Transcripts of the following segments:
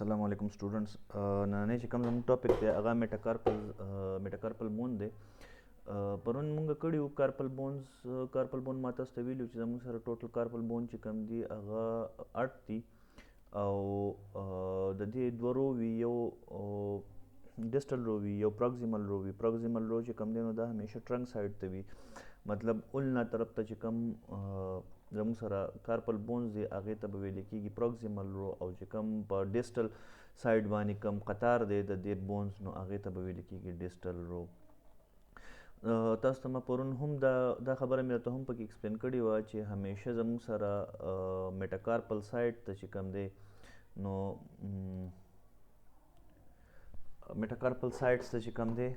अस्सलाम वालेकुम स्टूडेंट्स। नन्हे چې کوم زموږ ټاپک دی هغه میټاکارپل بون دی. پرون مونږ کړي وو کارپل بون ما تاسو ته ویلي چې زموږ سره ټوټل کارپل بون چې کوم دي هغه 8 دي او د دې دوه رو وي، یو ډسټل رو وي، یو پروکسیمل رو وي. پروکسیمل رو چې کوم دی نو دا همیشه ټرنک سایډ ته وي، مطلب اولنا طرف ته چې کوم زموږ سره کارپل بونز دی هغې ته به ویل کېږي پروکسیمل رو، او چې کوم په ډسټل سایډ باندې کوم قطار دی د دې بونز نو هغې ته به ویل کېږي ډسټل رو. تاسو ته ما پرون هم دا خبره مې راته هم پکې ایکسپلین کړې وه چې همیشه زموږ سره میټاکارپل سایډ ته چې کوم دی نو میټاکارپل سایډس ته چې کوم دی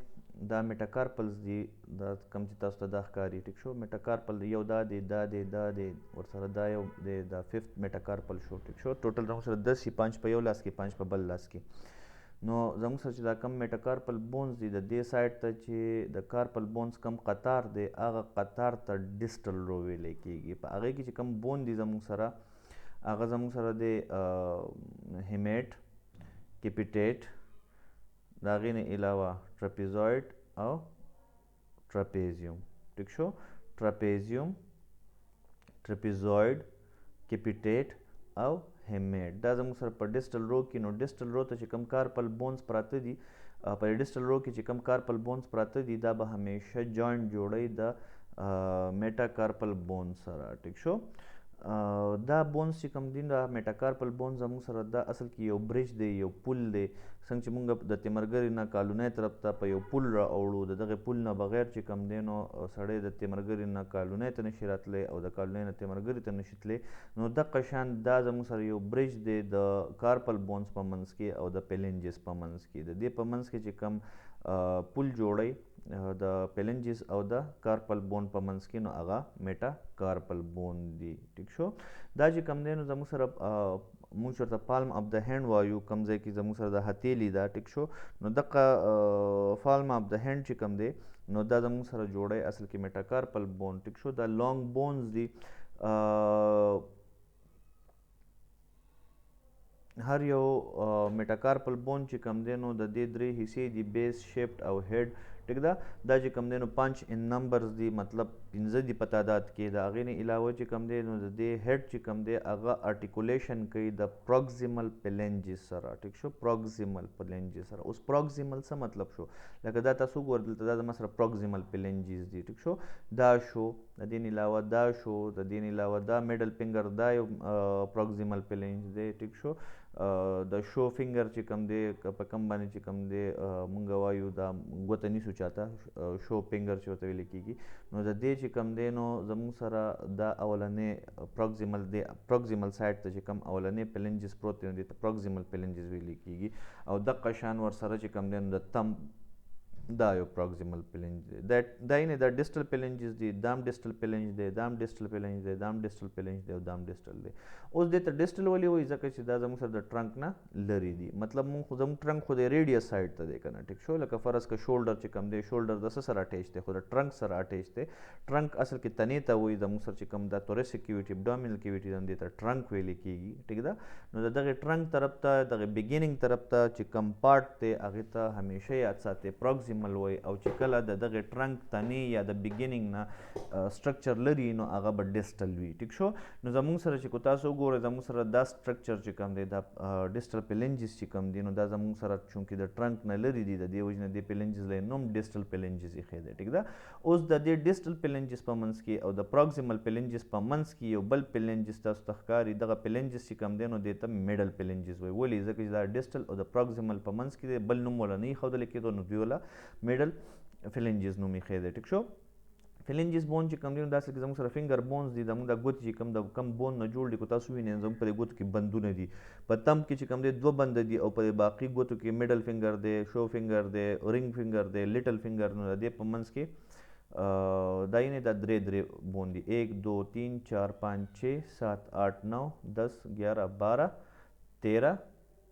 دا میټاکارپلز دي، دا کوم چې تاسو ته دا ښکاري. ټیک شو، میټاکارپل یو دا دی ورسره دا یو دی، دا ففت میټاکارپل شو. ټیک شو، ټوټل زموږ سره 10 5 په یو لاس کې، 5 په بل لاس کې. نو زموږ سره چې دا کم میټاکارپل بونز دي د دې سایډ ته چې د کارپل بونز کم قطار دی هغه قطار ته ډسټل رو ویلی کېږي. په هغې کې چې کم بون دي زموږ سره هغه زموږ سره دی هیمیټ، کیپیټیټ، د هغې نه علاوه ټرپیزویډ او ټرپیزیوم. ټیک شو، ټرپیزیوم، ټرپیزویډ، کیپیټیټ او هیمیټ دا زموږ سره په ډسټل رو کې. نو ډسټل رو ته چې کوم کارپل بونز پراته دي، په ډسټل رو کې چې کوم کارپل بونز پراته دي دا به همیشه جوینټ جوړوي د میټاکارپل بونز سره. ټیک شو، دا بونز چې کوم دي دا میټاکارپل بونز زموږ سره دا اصل کې یو برج دی، یو پل دی. څنګه چې مونږ د تیمرګرې نه کالونۍ طرف ته په یو پل را اوړو، د دغې پل نه بغیر چې کوم دی نو سړی د تیمرګرې نه کالونۍ ته نشي راتلی او د کالونۍ نه تیمرګرې ته نشي تللی. نو دقه شان دا زموږ سره یو برج دی د کارپل بونز په منځ کې او د پیلنجز په منځ کې. د دې په منځ کې چې کوم پل جوړی د پیلنجز او د کارپل بون په منځ کې نو هغه میټاکارپل بون دی. ټیک شو، دا چې کوم دی نو زموږ سره موږ ورته پالم اف د هینډ وایو، کوم ځای کې زموږ سره د هتیلي ده. ټیک شو، نو دغه پالم اف د هینډ چې کوم دی نو دا زموږ سره جوړی اصل کې میټاکارپل بون. ټیک شو، دا لانګ بونز دي. هر یو میټاکارپل بون چې کوم دی نو د دې 3 حصې دي، بیس، شیفټ او هیډ. ټیک ده، دا چې کوم دی نو 5 ان نمبرز دي، مطلب 15 دي په تعداد کې. د هغې نه علاوه چې کوم دی نو د دې هیډ چې کوم دی هغه ارټیکولیشن کوي د پروکسیمل پیلنجز سره. ټیک شو، پروکسیمل پیلنجز سره. اوس پروکسیمل څه مطلب شو؟ لکه دا تاسو وګورئ دلته دا زما سره پروکسیمل پیلنجز دي. ټیک شو، دا شو، د دې نه علاوه دا شو، د دې نه علاوه دا میډل فنګر دا یو پروکسیمل پیلنج دی. ټیک شو، د شو فنګر چې کوم دی په کوم باندې چې کوم دی مونږ وایو دا ګوته نیسو چاته، شو فنګر چې ورته ویل کېږي. نو د دې چې کوم دی نو زموږ سره دا اولنې پروکسیمل دی، پروکسیمل سایډ ته چې کوم اولنې پیلنجز پروت دی نو دې ته پروکسیمل پیلنجز ویل کېږي. او دقه شان ورسره چې کوم دی نو د تم دا یو پروکسیمل پیلنج دی. دا یې نه دا ډسټل پیلنجز دي، دام ډسټل پیلنج دی، دام ډسټل پیلنج دی، دام ډسټل پیلنج دی او دام ډسټل دی. اوس دې ته ډسټل ولې وایي؟ ځکه چې دا زموږ سره د ټرنک نه لرې دي، مطلب مونږ خو زموږ ټرنک خو د ریډیس سایډ ته دی که نه. ټیک شو، لکه فرض که شولډر چې کوم دی، شولډر د څه سره اټیچ دی؟ خو د ټرنک سره اټیچ دی. ټرنک اصل کې تنې ته وایي زموږ سره چې کوم دا توریسک کیویټي، ابډومینل کیویټي دې ته ټرنک ویلې کېږي. ټیک ده، نو د دغې ټرنک طرف ته دغې بګیننګ طرف ته چې کوم پارټ دی هغې ته همیشه یاد ساتئ پروکسیمل وایي. او چې کله د دغې ټرنک تنې یا د بګیننګ نه سټرکچر لري نو هغه به ډسټل وي. ټیک شو، نو زموږ سره چې کو تاسو وګورئ زموږ سره دا سټرکچر چې کوم دی دا ډسټل پیلنجز چې کوم دی نو دا زموږ سره چونکې د ټرنک نه لرې دي، د دې وجې نه دې پیلنجز له نوم ډسټل پیلنجز ایښی دی. ټیک ده، اوس د دې ډسټل پیلنجز په منځ کې او د پروکسیمل پیلنجز په منځ کې یو بل پیلنجز تاسو ته ښکاري. دغه پیلنجز چې کوم دی نو دې ته میډل پیلنجز وایي. ولې؟ ځکه چې دا ډسټل او د پروکسیمل په منځ کې دی، بل نوم وله نه ایښودلی کېدو نو دوی وله میډل فلنجز نوم ایښی دی. ټیک شو، فلنجز بون چې کوم دی نو داسې کې زموږ سره فنګر بونز دي. زموږ دا ګوتې چې کوم د کم بون نه جوړ دي کو تاسو وینئ زموږ په دې ګوتو کې بندونه دي. په تم کې چې کوم دی 2 بنده دي او په باقي ګوتو کې میډل فنګر دی، شو فنګر دی، رنګ فنګر دی، لیټل فنګر. نو د دې په منځ کې دا یې نه دا 3 بون دي، 1 2 3 4 5 6 7 8 9 10 11 12 13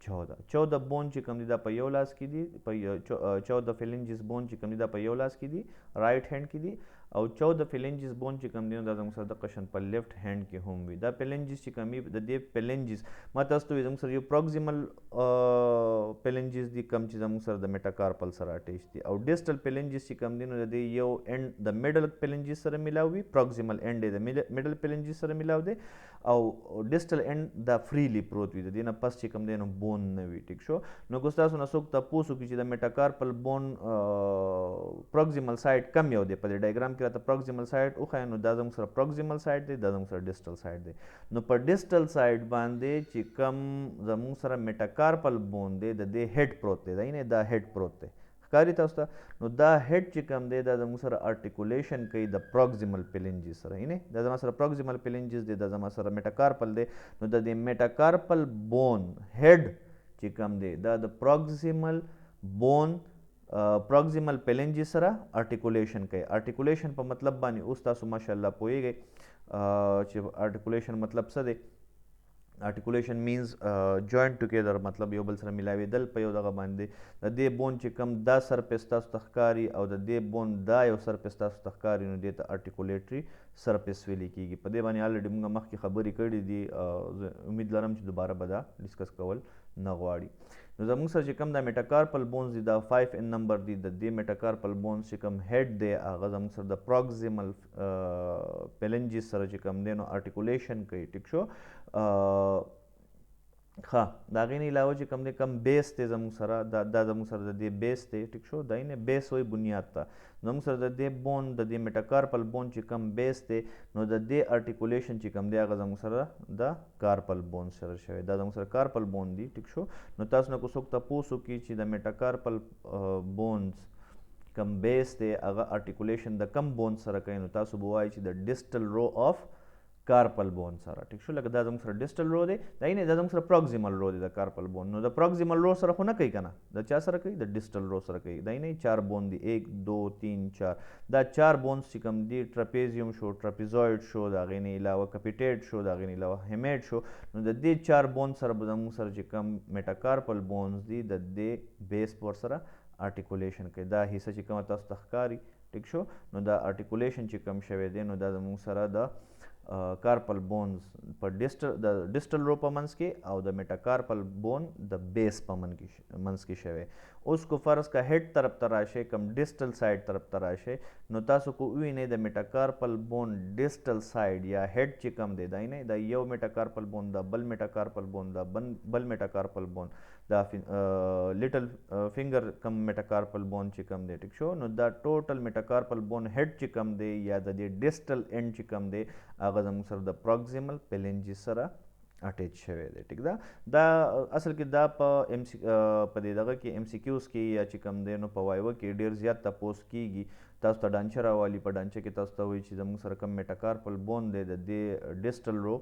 14 بون چې کوم دي دا په یو لاس کې دي، په 14 فلنجز بون چې کوم دي دا په یو لاس کې دي، رائټ هینډ کې دي. او 14 فلنجز بون چې کوم دی نو دا زموږ سره د قشن په لیفت هند کې هم وي. دا فلنجز چې کوم د دې فلنجز ما تاسو ته زموږ سره یو پروکسیمل فلنجز دي کوم چې زموږ سره د میټاکارپل سره اٹیچ دي او ډیسټل فلنجز چې کوم دی نو د دې یو اند د میډل فلنجز سره ملاوي، پروکسیمل اند د میډل فلنجز سره ملاو دی او ډیسټل اند دا فریلی پروت وي، د دې نه پس چې کوم دی نو بون نه وي. ټیک شو. نو ګوس تاسو نه څوک تاسو کې چې د میټاکارپل بون پروکسیمل سایډ کم یو دی په دې ډایګرام کې راته پروکسیمل سایډ اوخه نو دا زموږ سره پروکسیمل سایډ دی، دا زموږ سره ډیسټل سایډ دی. نو په ډیسټل سایډ باندې چې کم زموږ سره میټاکارپل بون دی د دې هډ پروت دی، دا نه دا هډ پروت دی ښکاری تاسو ته. نو دا هډ چې کم دی دا زموږ سره ارټیکولیشن کوي د پروکسیمل فلنجز سره، نه دا زموږ سره پروکسیمل فلنجز دی، دا زموږ سره میټاکارپل دی. نو د دې میټاکارپل بون هډ چې کم دی دا د پروکسیمل بون پروکسیمل فلنجز سره ارټیکولیشن کوي. ارټیکولیشن په مطلب باندې اوس تاسو ماشاءالله پوهیږئ چې ارټیکولیشن مطلب څه دی. ارټیکولیشن مینز جوائنٹ ټوګیدر، مطلب یو بل سره ملاویدل په یو دغه باندې. د دې بون چې کم دا سرفیس تاسو ته ښکاري او د دې بون دا یو سرفیس تاسو ته ښکاري نو دې ته ارټیکولیټري سرفیس ویل کېږي. په دې باندې الریډي موږ مخکې خبرې کړې دي، امید لرم چې دوباره به دا ډسکس کول نه غواړي. نو زموږ سره چې کوم دا میټاکارپل بونز دي دا 5 ان نمبر دي. د دې میټاکارپل بونز چې کوم هډ دی هغه زموږ سره د پروکسیمل فلنجز سره چې کوم دی نو ارټیکولیشن کوي. ټیک شو. ښه د هغې نه علاوه چې کوم دی کم بیس دی زموږ سره دا زموږ سره د دې بیس دی. ټیک شو. دا یې بیس وایي بنیاد ته. زموږ سره د دې بون د دې میټاکارپل بون چې کم بیس دی نو د دې ارټیکولیشن چې کم دی هغه زموږ سره د کارپل بون سره شوی، دا زموږ سره کارپل بون دی. ټیک شو. نو تاسو نه کو څوک تپوس وکړي چې د میټاکارپل بونز کم بیس دی هغه ارټیکولیشن د کم بون سره کوي، نو تاسو به وایي چې د ډیسټل رو اف کارپل بون سره. ټیک شو. لکه دا زموږ سره ډیسټل رو دی، دا نه دا زموږ سره پروکسیمل رو دی د کارپل بون. نو د پروکسیمل رو سره خو نه کوي کنه، د چا سره کوي؟ د ډیسټل رو سره کوي. دا نه 4 بون دی 1 2 3 4. دا 4 بونز چې کوم دی ټراپیزیوم شو، ټراپیزوید شو، دا غي نه علاوه کپیټیډ شو، دا غي نه علاوه هیمیډ شو. نو د دې 4 بون سره به زموږ سره چې کوم میټاکارپل بونز دی د دې بیس پر سره ارټیکولیشن کوي. دا حصہ چې کوم تاسو ته ښکاري. ټیک شو. نو دا ارټیکولیشن چې کوم شوی دی نو دا زموږ سره د کارپل بونز په ډیسټل رو په منځ کې او د میټاکارپل بون د بیس په منځ کې شوی. اوس کو فرض کا هډ طرف ته راشئ کم ډیسټل سایډ طرف ته راشئ نو تاسو کو وینئ د میټاکارپل بون ډیسټل سایډ یا هډ چې کم دی دا نه دا یو میټاکارپل بون دا بل میټاکارپل بون دا بل میټاکارپل بون دا لیټل فنگر کم میټاکارپل بون چې کم دی. ټیک شو. نو دا ټوټل میټاکارپل بون هډ چې کم دی یا د دې ډیسټل اینډ چې کم دی هغه زموږ سره د پروکسیمل فلنجز سره اٹیچ شوی دی. ټیک ده. دا اصل کې دا په دې دغه کې ام سی کیوز کې یا چې کم دی نو په وایوه کې ډیر زیات تپوس کیږي. تاسو ته ډانچه راوالي، په ډانچه کې تاسو ته وایي چې زموږ سره کم میټاکارپل بون دی د دې ډیسټل رو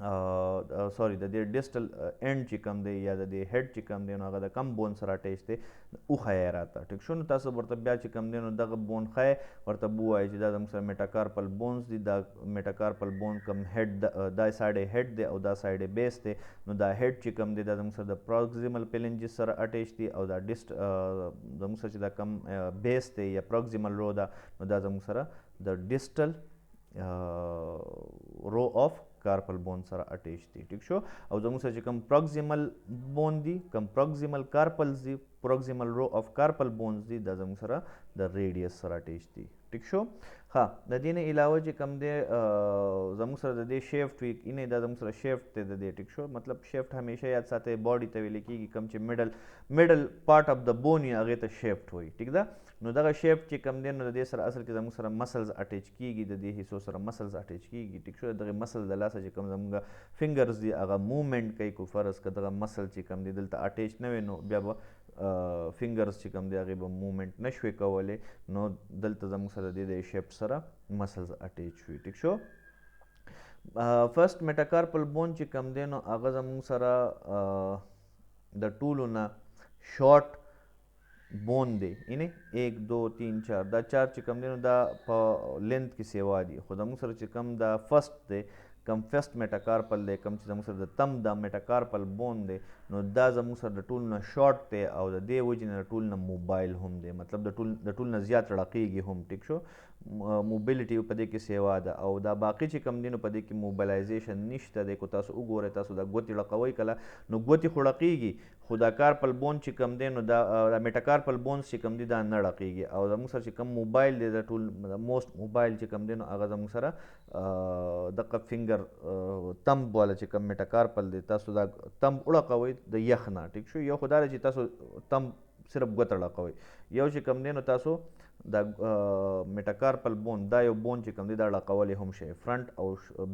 سوري د دې ډیسټل اینډ چې کم دی یا د دې هډ چې کم دی نو هغه د کم بون سره اٹیچ دی اوخه یې راته. ټیک شو. نو تاسو ورته بیا چې کم دی نو دغه بون ښایي ورته ووایي چې دا زموږ سره میټاکارپل بونز دي. دا میټاکارپل بون کم هډ دا سایډ یې هډ دی او دا سایډ یې بیس دی. نو دا هډ چې کم دی دا زموږ سره د پروکسیمل فلنجز سره اٹیچ دی او دا زموږ سره چې دا کم بیس دی یا پروکسیمل رو دا نو دا زموږ سره د ډیسټل رو اف کارپل بون سره اٹیچ دي. ټیک شو. او زموږ سره چې کوم پروکسیمل بون دي کم پروکسیمل کارپلز دي پروکسیمل رو اف کارپل بونز دي دا زموږ سره د ریډیس سره اٹیچ دي. ټیک شو. ها د دې نه علاوه چې کوم دی زموږ سره د دې شیفټ وي اینه دا زموږ سره شیفټ دی د دې. ټیک شو. مطلب شیفټ همیشه یاد ساتئ باډي ته ویل کېږي کوم چې میډل پارټ اف د بون یې هغې ته شیفټ وایي. ټیک ده. نو دغه شیفټ چې کوم دی نو د دې سره اصل کې زموږ سره مسلز اٹیچ کېږي، د دې حصو سره مسلز اٹیچ کېږي. ټیک شو. دغه مسل د لاسه چې کوم زموږ فنګرز دي هغه موومنټ کوي. کو فرض که دغه مسل چې کوم دی دلته اٹیچ نه وي نو بیا به فنګرز چې کوم دی هغې به موومنټ نه شوی کولی، نو دلته زموږ سره د دې شیفټ سره مسلز اٹیچ وي. ټیک شو. فرست میټاکارپل بون چې کوم دی نو هغه زموږ سره د ټولو نه شارټ بون دی. اینه 1 2 3 4 دا 4 چې کوم دی نو دا په لینث کې سیوا دي، خو زموږ سره چې کوم دا فرست دی کم فیسٹ میټاکارپل دی، کم چې زموږ سره د تم دا میټاکارپل بون دی، نو دا زموږ سره د ټول نه شارټ دی او د دې وجې نه د ټول نه موبایل هم دی، مطلب د ټول نه زیات رړقېږي هم. ټیک شو، موبیلیټي په دې کې سیوا ده. او دا باقي چې کم دي نو په دې کې موبلایزیشن نشته دی. که تاسو وګورئ تاسو دا ګوتې ړقوئ کله نو ګوتې خو ړقېږي، خو دا کارپل بون چې کم دی نو دا میټاکارپل بونز چې کم دي دا نه ړقېږي. او زموږ سره چې کم موبایل دی د ټول موسټ موبایل چې کم دی نو هغه زموږ سره دغه فنګر تمب والا چې کم میټاکارپل دی، تاسو دا تمب وړقوئ د یخ نه. ټیک شو، یو خو دا دی چې تاسو تمب صرف ګوته ړقوئ، یو چې کم دی نو تاسو دا میټاکارپل بون دا یو بون چې کوم دی دا ړقولی هم شي، فرنٹ او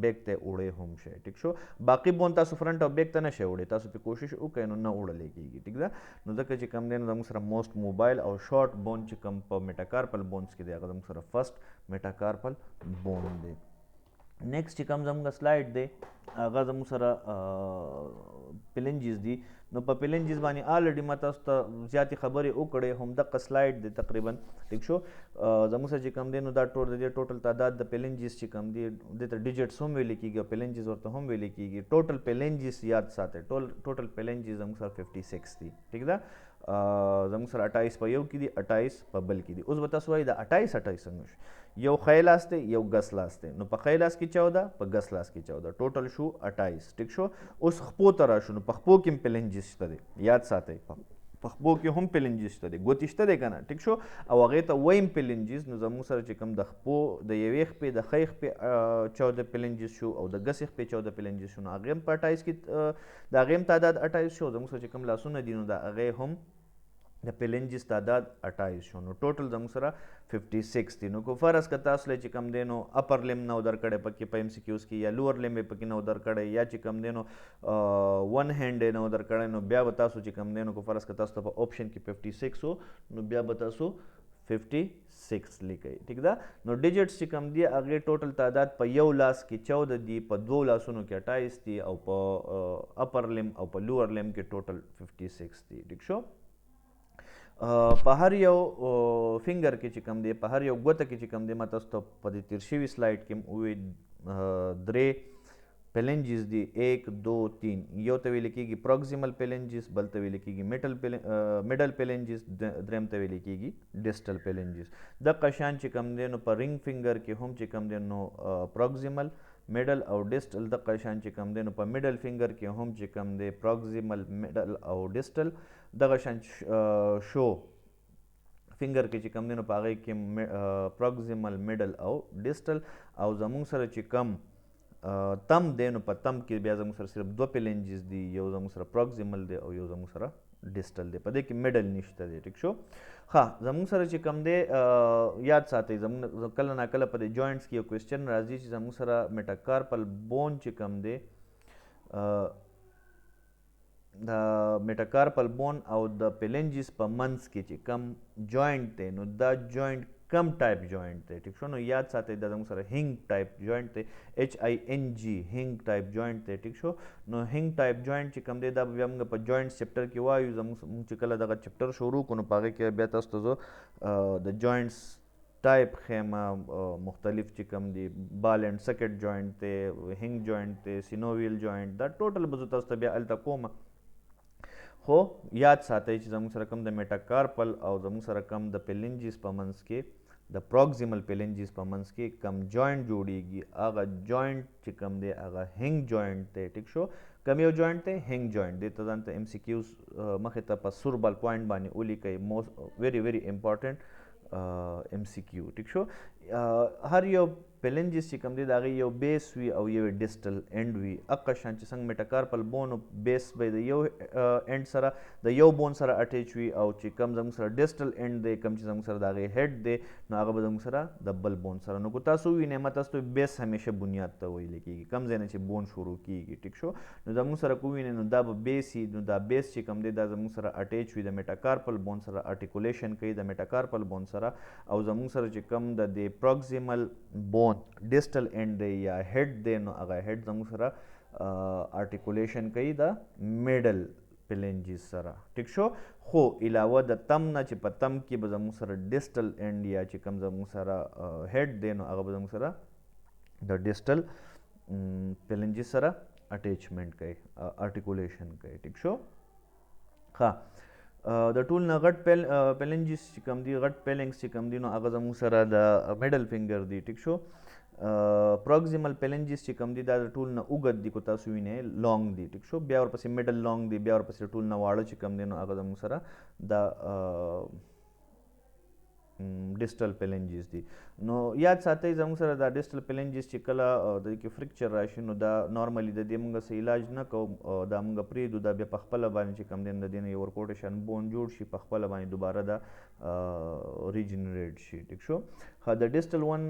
بیک ته وړی هم شي. ټیک شو، باقي بون تاسو فرنٹ او بیک ته نه شئ وړی، تاسو پې کوشش وکړئ نو نه وړلی کېږي. ټیک ده، نو ځکه چې کوم دی نو زموږ سره موسټ موبایل او شارټ بون چې کوم په میټاکارپل بونز کې دی هغه زموږ سره فرسټ میټاکارپل بون دی. نیکسٹ چې کوم زموږ سلایډ دی هغه زموږ سره پلنجز دي. نو په پلنجز باندې آلریډي ما تاسو ته زیاتې خبرې وکړې، همدغه سلایډ دی تقریبا. ټیک شو، زموږ سره چې کوم دی نو دا د دې ټوټل تعداد د پلنجز چې کوم دی دې ته ډیجټس هم ویل کېږي او پلنجز ورته هم ویل کېږي. ټوټل پلنجز یاد ساتئ، ټوټل پلنجز زموږ سره 56 دي. ټیک ده، زموږ سره 28 په یو کې دي، 28 په بل کې دي. اوس به تاسو وایي دا 28 څنګه شو؟ یو ښی لاس دی یو ګس لاس دی، نو په ښی لاس کې 14 په ګس لاس کې 14 ټوټل شو 28. ټیک شو، اوس خپو ته راشو، نو په خپو کې هم پلنجز شته دی، یاد ساتئ په خپو کې هم پلنجز شته دی، ګوتې شته دی که نه. ټیک شو، او هغې ته ویم پلنجز. نو زموږ سره چې کوم د خپو د یوې خپې د ښۍ خپې 14 پلنجز شو او د ګسې خپې 14 پلنجز شو، نو هغې هم په 28 کې د هغې هم تعداد 28 شو. زموږ سره چې کوم لاسونه دي نو د هغې هم د پلنجز تعداد 28 شو، نو ټوټل زموږ سره 56 دي. نو که فرض که تاسو له چې کوم دی نو اپر لم نه درکړی پکې په MCQs کې، یا لوور لم یې پکې نه درکړی، یا چې کوم دی نو ون هینډ یې نه درکړی، نو بیا به تاسو چې کوم دی نو که فرض که تاسو ته په آپشن کې 56 و نو بیا به تاسو 56 لیکئ. ټیک ده، نو ډیجټس چې کوم دی هغې ټوټل تعداد په یو لاس کې 14 دي، په دوو لاسونو کې 28 دي، او په اپر لم او په لوور لم کې ټوټل 56 دي. ټیک شو، په هر یو فنګر کې چې کوم دی، په هر یو ګوته کې چې کوم دی، ما تاسو ته په دې تیر شوي سلایډ کې وویل 3 پلنجز دي، 1 2 3. یو ته ویل کېږي پروکسیمل پلنجز، بل ته ویل کېږي میډل پلنجز، دریم ته ویل کېږي ډسټل پلنجز. دغه شان چې کوم دی نو په رنګ فنګر کې هم چې کوم دی نو پروکسیمل، میډل او ډسټل. دغه شان چې کوم دی نو په میډل فنګر کې هم چې کوم دی پروکسیمل، میډل او ډسټل. دغه شان شو فنګر کې چې کوم دی نو په هغې کې پروکسیمل، میډل او ډسټل. او زموږ سره چې کم تم دی نو په تم کې بیا زموږ سره صرف 2 پلنجز دي، یو زموږ سره پروکسیمل دی او یو زموږ سره ډسټل دی، په دې کې میډل نشته دی. ټیک شو، ښه زموږ سره چې کوم دی یاد ساتئ، زموږ کله نا کله په دې جوینټس کې یو کوېسچن راځي چې زموږ سره میټاکارپل بون چې کوم دی، د میټاکارپل بون او د پلنجز په منځ کې چې کم جوینټ دی نو دا جوینټ کم ټایپ جوینټ دی. ټیک شو، نو یاد ساتئ دا زموږ سره هینګ ټایپ جوینټ دی، HING هینګ ټایپ جوینټ دی. ټیک شو، نو هینګ ټایپ جوینټ چې کوم دی دا بیا موږ په جوینټس چپټر کې وایو. زموږ چې کله دغه چپټر شروع کړو نو په هغې کې بیا تاسو ته زه د جوینټس ټایپ خیمه مختلف چې کوم دی، بال اینډ سکټ جوینټ دی، هینګ جوینټ دی، سینوویل جوینټ، دا ټوټل به زه تاسو ته بیا هلته کوم. خو یاد ساتئ چې زموږ سره کوم د میټاکارپل او زموږ سره کوم د پلنجز په منځ کې، د پروکسیمل پلنجز په منځ کې کوم جوینټ جوړیږي هغه جوینټ چې کوم دی هغه هینګ جوینټ دی. ټیک شو، کوم یو جوینټ دی؟ هینګ جوینټ دی. ته ځان ته MCQs مخې ته په سور بال پوینټ باندې ولیکئ، ویری ویری امپورټنټ MCQ. ټیک شو، هر یو پلنجز چې کوم دی د هغې یو بیس وي او یو ډسټل اینډ وي. هغه شان چې څنګه میټاکارپل بون بیس به د یو اینډ سره د یو بون سره اټیچ وي، او چې کوم زموږ سره ډسټل اینډ دی، کوم چې زموږ سره د هغې هیډ دی نو هغه به زموږ سره د بل بون سره. نو که تاسو ووینئ ما تاسو ته بیس همیشه بنیاد ته ویلی کېږي، کوم ځای نه چې بون شروع کېږي. ټیک شو، نو زموږ سره که ووینئ نو دا به بیس وي. نو دا بیس چې کوم دی دا زموږ سره اټیچ وي د میټاکارپل بون سره، ارټیکولیشن کوي د میټاکارپل بون سره. او زموږ سره چې کوم د پروکسیمل بون ډسټل اینډ دی یا هیډ دی نو هغه هیډ زموږ سره ارټیکولیشن کوي د میډل پلنجز سره. ټیک شو، خو علاوه د تم نه چې په تم کې به زموږ سره ډسټل اینډ یا چې کوم زموږ سره هیډ دی نو هغه به زموږ سره د ډسټل پیلنجز سره اٹیچمنٹ کوي ارټیکولیشن کوي ټیک شو ها د ټول نه غټ پیلنجز چې کوم دي غټ پیلنګز چې کوم دي نو هغه زموږ سره د میډل فنګر دي ټیک شو پروکسیمل پیلنجز چې کوم دي دا د ټول نه اوږد دي کو تاسو وینئ لانګ دي ټیک شو بیا ورپسې میډل لانګ دي بیا ورپسې ټول نه واړه چې کوم دي نو هغه زموږ سره د ډیسټل پیلنجز دي نو یاد ساتئ زموږ سره دا ډیسټل پیلنجز چې کله د دې کې فریکچر راشي نو دا نارملی د دې موږ څه علاج نه کوو دا موږ پرېږدو دا بیا په خپله باندې چې کوم دی د دې نه یو ورکوټیشن بون جوړ شي په خپله باندې دوباره دا ریجنریټ شي ټیک شو ها د ډیسټل ون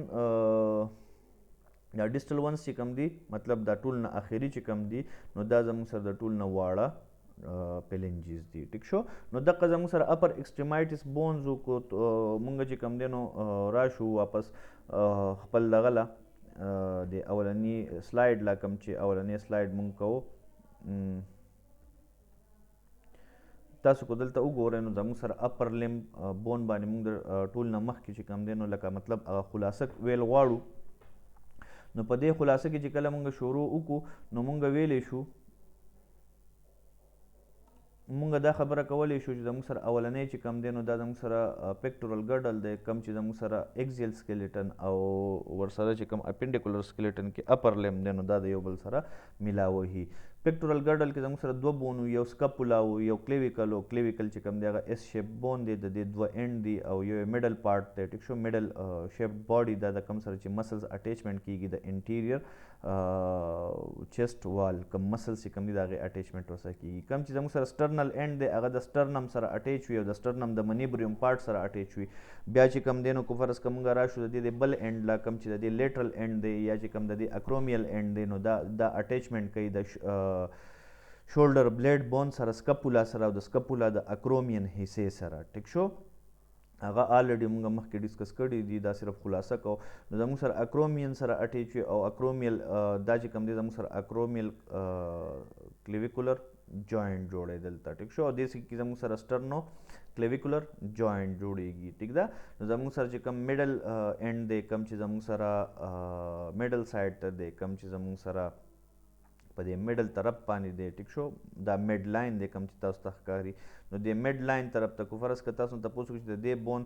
دا ډیسټل ونز چې کوم دي مطلب دا ټول نه اخري چې کوم دي نو دا زموږ سره د ټول نه واړه پیلنجز دي ټیک شو نو دغه زموږ سره اپر ایکسټریمایټس بونز کو مونږ چې کوم دی نو راشو واپس خپل دغه له د اولني سلایډ لا کوم چې اولنی سلایډ مونږ کوو تاسو کو دلته وګورئ نو زموږ سره اپر لم بون باندې مونږ ټول نه مخکې چې کوم دی نو لکه مطلب خلاصه ویل غواړو نو په دې خلاصه کې چې کله مونږ شروع وکړو نو مونږ ویلی شو مونږ دا خبره کولی شو چې زموږ سره اولنی چې کوم دی نو دا زموږ سره پیکټورل ګډل دی کوم چې زموږ سره ایکزیل سکلیټن او ورسره چې کوم اپینډیکولر سکلیټن کې اپر لم دی نو دا د یو بل سره میلاوهي پیکټورل ګډل کې زموږ سره دوه بون یو سکپولا او یو کلیویکل او کلیویکل چې کوم دی هغه ایس شیپ بون دی د دې دوه اینډ دی او یو میډل پارټ دی ټیک شو میډل شیپ باډي دا د کوم سره چې مسلز اټیچمنټ کیږي د انټیریور چیسټ وال کوم مسلز چې کوم دي د هغې اټیچمنټ ورسره کیږي کوم چې زموږ سره سټرنل اینډ دی هغه د سټرنم سره اټیچ وي او د سټرنم د منیبریوم پارټ سره اټیچ وي بیا چې کوم دی نو کو فرض که موږ راشو د دې د بل اینډ لا کوم چې د دې لیټرل اینډ دی یا چې کوم د دې اکرومیل اینډ دی نو دا اټیچمنټ کوي د شولډر بلیډ بون سره سکپولا سره او د سکپولا د اکرومیان حصې سره ټیک شو هغه آلریډي موږ مخکې ډسکس کړي دي دا صرف خلاصه کو نو زموږ سره اکرومیان سره اټیچ وي او اکرومیل دا چې کوم دی زموږ سره اکرومیل کلیویکولر جوائنټ جوړی دلته ټیک شو او دې کې زموږ سره سټرنو کلیویکولر جوائنټ جوړیږي ټیک ده نو زموږ سره چې کوم میډل اینډ دی کوم چې زموږ سره میډل سایډ ته دی کوم چې زموږ سره په دې میډل طرف باندې دی ټیک شو دا میډ لاین دی کوم چې تاسو ته ښکاري نو د میډ لاین طرف ته کو فرض که تاسو ته تپوس وکړي چې د دې بون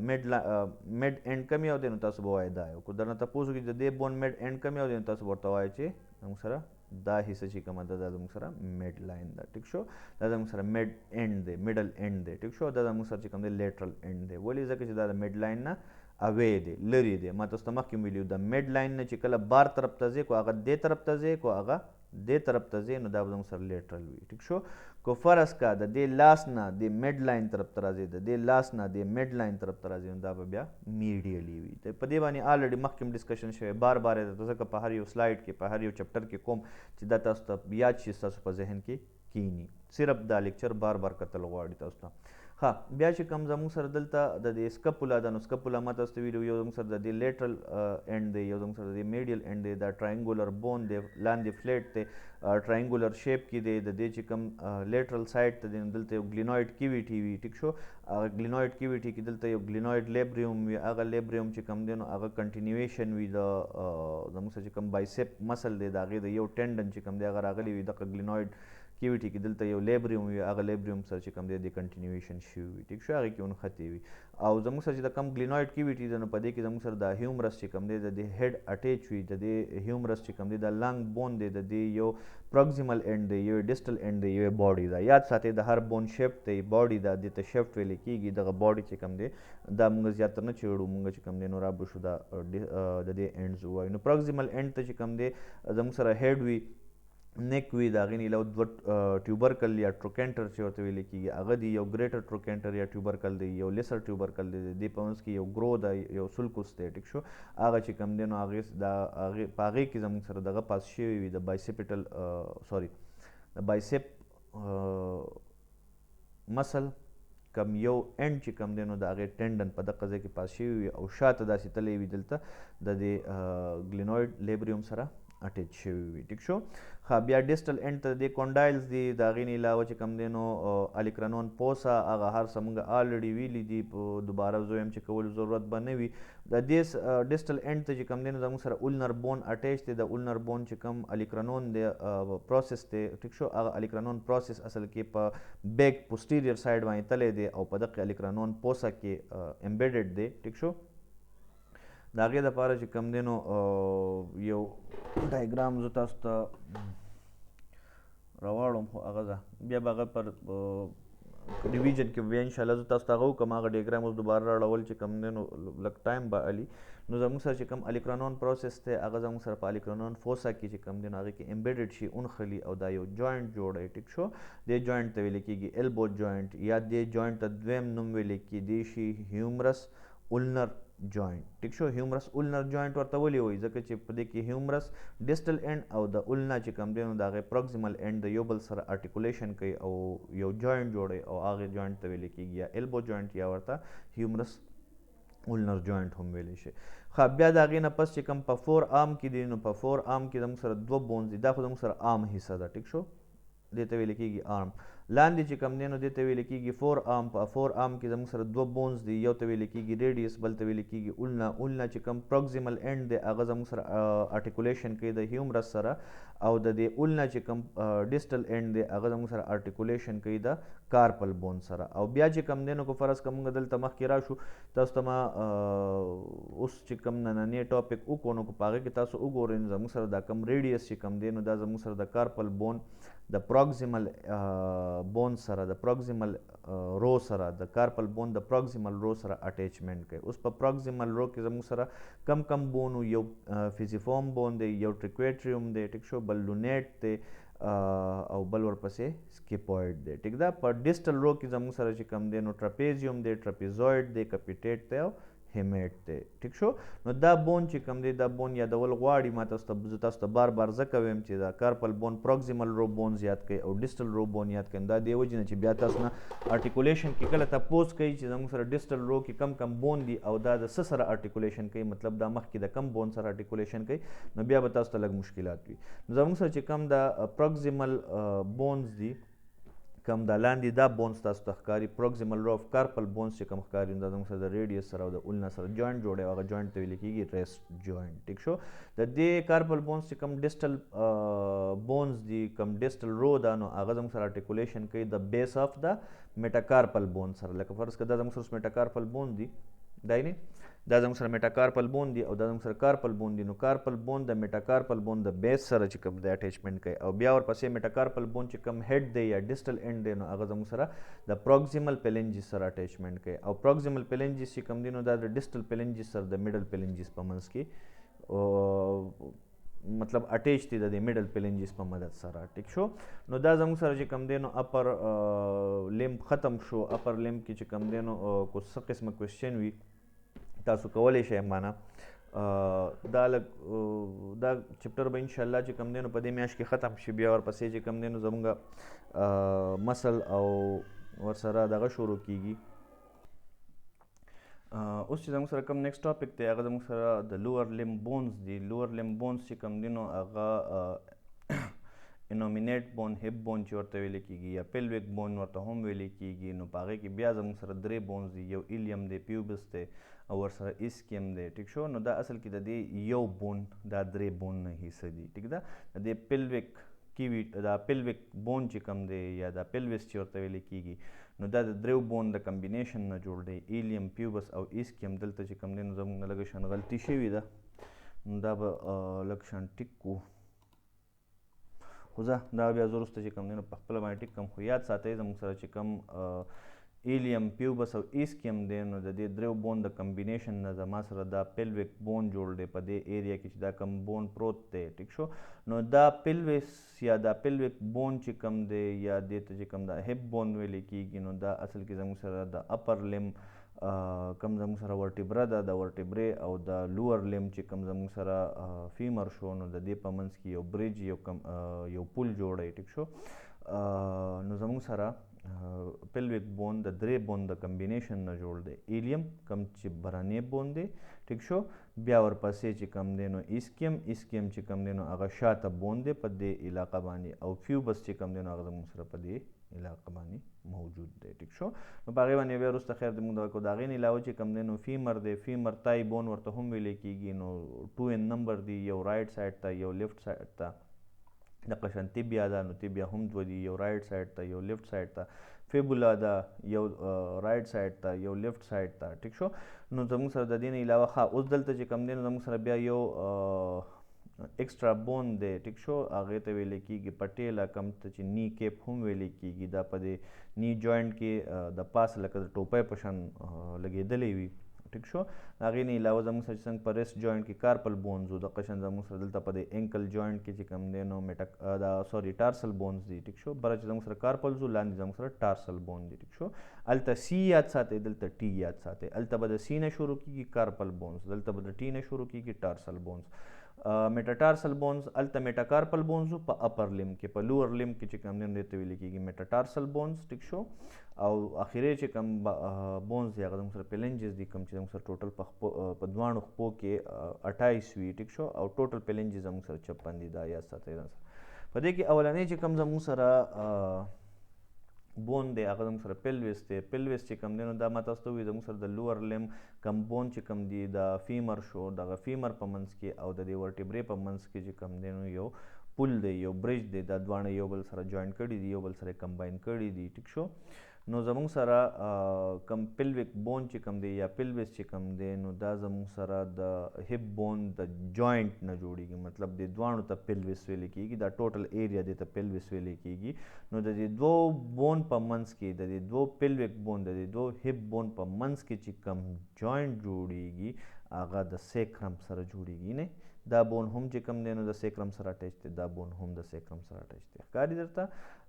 میډ اینډ کم یو دی نو تاسو به وایئ دا یو کو درنه تپوس وکړي چې د دې بون میډ اینډ کم یو دی نو تاسو به ورته وایئ چې زموږ سره دا حصه چې کومه ده دا زموږ سره میډ لاین ده ټیک شو دا زموږ سره میډ اینډ دی میډل اینډ دی ټیک شو دا زموږ سره چې کوم دی لیټرل اینډ دی ولې ځکه چې دا د میډ لاین نه اوی دی لرې دی ما تاسو ته مخکې ویلي د میډ لاین نه چې کله بار طرف ته ځې کو هغه دې طرف ته ځې کو هغه دې طرف ته ځې نو دا به زموږ سره لیټرل وي ټیک شو کو فرض کا د دې لاس نه د میډ لاین طرف ته راځي د دې لاس نه د میډ لاین طرف ته راځي نو دا به بیا میډیلي وي په دې باندې آلریډي مخکې هم ډسکشن شوی بار بار یې ځکه په هر یو سلایډ کې په هر یو چپټر کې کوم چې دا تاسو ته یاد شي ستاسو په ذهن کې کینی صرف دا لیکچر بار بار کتل غواړي تاسو ته ها بیا چې کوم زموږ سره دلته د دې سکپولا ده نو سکپولا ما تاسو ته ویلو یو زموږ سره د دې لیټرل اینډ دی یو زموږ سره د دې میډیل اینډ دی دا ټراینګولر بون دی لاندې فلیټ دی ټراینګولر شیپ کې دی د دې چې کوم لیټرل سایډ ته دی نو دلته یو ګلینویډ کیویټي وي ټیک شو هغه ګلینویډ کیویټي کې دلته یو ګلینویډ لیبریوم وي هغه لیبریوم چې کوم دی نو هغه کنټینیویشن وي د زموږ سره چې کوم بایسیپ مسل دی د هغې د یو ټینډن چې کوم دی هغه راغلی وي دغه ګلینویډ کیویټي کې دلته یو لیبریوم وي هغه لیبریوم سره چې کوم دی د کنټینیویشن شوي وي ټیک شو هغې کې ونښتې وي او زموږ سره چې د کوم ګلینویډ کیویټي ده نو په دې کې زموږ سره د هیومرس چې کوم دی د دې هیډ اټیچ وي د دې هیومرس چې کوم دی د لانګ بون دی د دې یو پروکسیمل اینډ دی یو ډسټل اینډ دی یو باډي ده یاد ساتئ د هر بون شیپ دی باډي ده دې ته شیفټ ویلی کېږي دغه باډي چې کوم دی دا موږ زیاتره نه چیړو موږ چې کوم دی نو رابو شو دا د دې اینډز ووایو نو پروکسیمل اینډ ته چې کوم دی زموږ سره هیډ وي نیک وي د هغې نه علاوه دوه ټیوبرکل یا ټروکینټر چې ورته ویلی کېږي هغه دی یو ګریټر ټروکینټر یا ټیوبرکل دی یو لیسر ټیوبرکل دی د دې په منځ کې یو ګرو ده یو سلکوس دی ټیک شو هغه چې کوم دی نو هغې په هغې کې زموږ سره دغه پاس شوی وي د بایسیپټل سوري د بایسیپ مسل کم یو اینډ چې کوم دی نو د هغې ټینډن په دغه ځای کې پاس شوی وي او شاته داسې تلی وي دلته د دې ګلینویډ لیبریوم سره اټیچ شوي وي. ټیک شو. ښه بیا ډیسټل اینډ ته د کونډایلز دي، د هغې نه علاوه چې کوم دی نو الیکرانون پوسا هغه هر څه موږ الریډي ویلي دي، په دوباره زه وایم چې کولو ضرورت به نه وي. د دې ډیسټل اینډ ته چې کوم دی نو زموږ سره اولنر بون اټیچ دی. د اولنر بون چې کوم الیکرانون دی پروسس دی، ټیک شو، هغه الیکرانون پروسس اصل کې په بیک پوسټیریر سایډ باندې تللی دی او په دغه الیکرانون پوسا کې امبیډډ دی. ټیک شو. د هغې دپاره چې کوم دی نو یو ډایګرام زه تاسو ته راواړم، خو هغه ده بیا به هغه پر ریویژن کې بیا انشاءالله زه تاسو ته هغه وکړم. هغه ډایګرام اوس دوباره راړول چې کوم دی نو لږ ټایم به علي. نو زموږ سره چې کوم الیکرانون پروسس دی هغه زموږ سره په الیکرانون فوسا کې چې کوم دی نو هغې کې امبیډډ شي اونخلي او دا یو جوینټ جوړوي. ټیک شو. دې جوینټ ته ویل کېږي ایلبو جوینټ، یا دې جوینټ ته دویم نوم ویل کېدی شي هیومرس اولنر جوینټ. ټیک شو. هیومرس اولنر جوینټ ورته ولې وایي؟ ځکه چې په دې کې هیومرس ډیسټل اینډ او د اولنا چې کوم دی نو د هغې پروکسیمل اینډ د یو بل سره ارټیکولیشن کوي او یو جوینټ جوړوي او هغې جوینټ ته ویل کېږي یا ایلبو جوینټ یا ورته هیومرس اولنر جوینټ هم ویلی شي. ښه بیا د هغې نه پس چې کوم په فور آرم کې دی نو په فور آرم کې زموږ سره دوه بونز دي. دا خو زموږ سره آرم حصه ده. ټیک شو. دې ته ویل کېږي آرم. لاندې چې کوم دی نو دې ته ویل کېږي فور آرم. په فور آرم کې زموږ سره دوه بونز دي، یو ته ویل کېږي ریډیس، بل ته ویل کېږي اولنا. اولنا چې کوم پروکسیمل اینډ دی هغه زموږ سره ارټیکولیشن کوي د هیومرس سره، او د دې اولنا چې کوم ډیسټل اینډ دی هغه زموږ سره ارټیکولیشن کوي د کارپل بون سره. او بیا چې کوم دی نو که فرض که موږ دلته مخکې راشو تاسو ته ما اوس چې کوم نننی ټاپک وکړو نو که په هغې کې تاسو وګورئ نو زموږ سره دا کوم ریډیس چې کوم دی نو دا زموږ سره د کارپل بون د پروکسیمل بون سره، د پروکسیمل رو سره، د کارپل بون د پروکسیمل رو سره اټیچمنټ کوي. اوس په پروکسیمل رو کې زموږ سره کم کم بون یو فیزیفورم بون دی، یو ټریکویټریوم دی، ټیک شو، بل لونیټ دی او بل ورپسې سکیپویډ دی. ټیک ده. په ډیسټل رو کې زموږ سره چې کوم دی نو ټرپیزیوم دی، ټرپیزویډ دی، کپیټیټ دی او هیمیټ دی. ټیک شو. نو دا بون چې کوم دی دا بون یادول غواړي. ما زه تاسو ته بار بار ځکه ویم چې دا کارپل بون پروکسیمل رو بونز یاد کړئ او ډیسټل رو بون یاد کړئ. دا دې وجې نه چې بیا تاسو نه ارټیکولیشن کې کله تپوس کوي چې زموږ سره ډیسټل رو کې کم کم بون دي او دا د څه سره ارټیکولیشن کوي، مطلب دا مخکې د کم بون سره ارټیکولیشن کوي، نو بیا به تاسو ته لږ مشکلات وي. نو زموږ سره چې کم دا پروکسیمل بونز دي، کم دا لاندې دا بونز تاسو ته ښکاري، پروکسیمل رو اف کارپل بونز چې کوم ښکاري نو دا زموږ سره د ریډیس سره او د اولنا سره جوینټ جوړوي، هغه جوینټ ته ویل کېږي ریسټ جوینټ. ټیک شو. د دې کارپل بونز چې کوم ډیسټل بونز دي، کوم ډیسټل رو ده نو هغه زموږ سره ارټیکولیشن کوي د بیس اف د میټاکارپل بون سره. لکه فرض کړه دا زموږ سره میټاکارپل بون دي، دا نه دا زموږ سره میټاکارپل بون دي او دا زموږ سره کارپل بون دي. نو کارپل بون د میټاکارپل بون د بیس سره چې کوم دی اټیچمنټ کوي او بیا ورپسې میټاکارپل بون چې کوم هیډ دی یا ډیسټل اینډ دی نو هغه زموږ سره د پروکسیمل پیلنجس سره اټیچمنټ کوي. او پروکسیمل پیلنجس چې کوم دی نو دا د ډیسټل پیلنجس سره د میډل پیلنجس په منځ کې مطلب اټیچ دي د میډل پیلنجس په مدد سره. ټیک شو. نو دا زموږ سره چې کوم دی نو اپر لمب ختم شو. اپر لمب کې چې کوم دی نو کو څه قسمه کوېسچن وي تاسو کولی شئ معنا دا لږ دا چپټر به انشاءالله چې کوم دی نو په دې میاشت کې ختم شي. بیا ورپسې چې کوم دی نو زموږ مسل او ورسره دغه شروع کیږي. اوس چې زموږ سره کوم نیکسټ ټاپک دی هغه زموږ سره د لوور لمب بونز دي. لوور لمب بونز چې کوم دی نو هغه انومینیټ بون، هپ بون چې ورته ویل کېږي یا پیلویک بون ورته هم ویل کېږي. نو په هغې کې بیا زموږ سره درې بونز دي، یو ایلیم دی، پیوبس دی او ورسره اسکیم دی. ټیک شو. نو دا اصل کې د دې یو بون دا درې بون نه حصه دي. ټیک ده. د دې پیلویک کیویټ دا پیلویک بون چې کوم دی یا دا پیلویس چې ورته ویل کېږي نو دا د دریو بون د کمبینیشن نه جوړ دی، ایلیم، پیوبس او اسکیم. دلته چې کوم دی نو زموږ نه لږه شان غلطي شوې ده، نو دا به لږ شان ټیک کړو. خو زه دا بیا زه وروسته چې کوم دی نو په خپله باندې ټیک کړم. خو یاد ساتئ زموږ سره چې کوم ایلیم، پیوبس او اسکیم دی نو د دې دریو بون د کمبینیشن نه زما سره دا پیلویک بون جوړ دی په دې ایریا کې چې دا کوم بون پروت دی. ټیک شو. نو دا پیلویس یا دا پیلویک بون چې کوم دی یا دې ته چې کوم دا هپ بون ویل کېږي نو دا اصل کې زموږ سره د اپر لم کم زموږ سره ورټیبره ده، د ورټیبرې او د لوور لم چې کوم زموږ سره فیمر شو نو د دې په منځ کې یو بریج یو پول جوړی. ټیک شو. نو زموږ سره پیلویک بون د درې بون د کمبینیشن نه جوړ دی. ایلیم کم چې برانې بون دی، ټیک شو. بیا ورپسې چې کوم دی نو اسکیم چې کوم دی نو هغه شاته بون دی په دې علاقه باندې، او فیوبس چې کوم دی نو هغه زموږ سره په دې علاقه باندې موجود دی. ټیک شو. نو په هغې باندې بیا وروسته خیر د موږ دغه کړو. د هغې نه علاوه چې کوم دی نو فیمر دی، فیمر تای بون ورته هم ویلی کېږي. نو 2 ان نمبر دی، یو رایټ سایډ ته یو لیفټ سایډ ته. د قشن تیبیا ده، نو تیبیا هم دوه دي، یو رایټ سایډ ته یو لیفټ سایډ ته. فیبولا ده، یو رایټ سایډ ته یو لیفټ سایډ ته. ټیک شو. نو زموږ سره د دې نه علاوه اوس دلته چې کوم دی نو زموږ سره بیا یو ایکسټرا بون دی. ټیک شو. هغې ته ویلی کېږي پټیلا، کم ته چې نی کیپ هم ویلی کېږي. دا په دې نی جوینټ کې د پاسه لکه د ټوپۍ په شان لګېدلی وي. ټیک شو. هغې نه علاوه زموږ سره چې څنګه په ریسټ جوینټ کې کارپل بونز و، د قشن زموږ سره دلته په د انکل جوینټ کې چې کوم دی نو دا سوري ټارسل بونز دي. ټیک شو. بره چې زموږ سره کارپلز و، لاندې زموږ سره ټارسل بون دي. ټیک شو. هلته سی یاد ساتئ، دلته ټي یاد ساتئ. هلته به د سی نه شروع کېږي کارپل بونز، دلته به د ټي نه شروع کېږي ټارسل بونز. میټاټارسل بونز هلته میټاکارپل بونز و په اپر لم کې، په لوور لم کې چې کوم دی نو دې ته ویل کېږي میټاټارسل بونز. ټیک شو. او اخري چې کوم بونز دی هغه زموږ سره پلنجز دي، کوم چې زموږ سره ټوټل په دواړو خپو کې 28 وي. ټیک شو. او ټوټل پلنجز زموږ سره 56 دي. دا یاد ساتئ. په دې کې اولنی چې کوم زموږ سره بون دی هغه زموږ سره پیلویس دی. پیلویس چې کوم دی نو دا ما تاسو ته ووایي زموږ سره د لوور لم کم بون چې کوم دی د فیمر شو، دغه فیمر په منځ کې او د دې ورټیبرې په منځ کې چې کوم دی نو یو پل دی، یو برج دی. دا دواړه یو بل سره جوینټ کړي دي، یو بل سره کمباین کړي دي. ټیک شو. نو زموږ سره کم پلویک بون چې کوم دی یا پلویس چې کوم دی نو دا زموږ سره د هپ بون د جوینټ نه جوړیږي، مطلب د دواړو ته پلویس ویل کېږي. دا ټوټل ایریا دې ته پلویس ویل کېږي. نو د دې دوو بون په منځ کې، د دې دوو پلویک بون، د دې دوو هپ بون په منځ کې چې کوم جوینټ جوړیږي هغه د سیکرم سره جوړیږي. نه دا بون هم چې کوم دی نو د سیکرم سره اټیچ دی، دا بون هم د سیکرم سره اټیچ دی. ښکاري درته.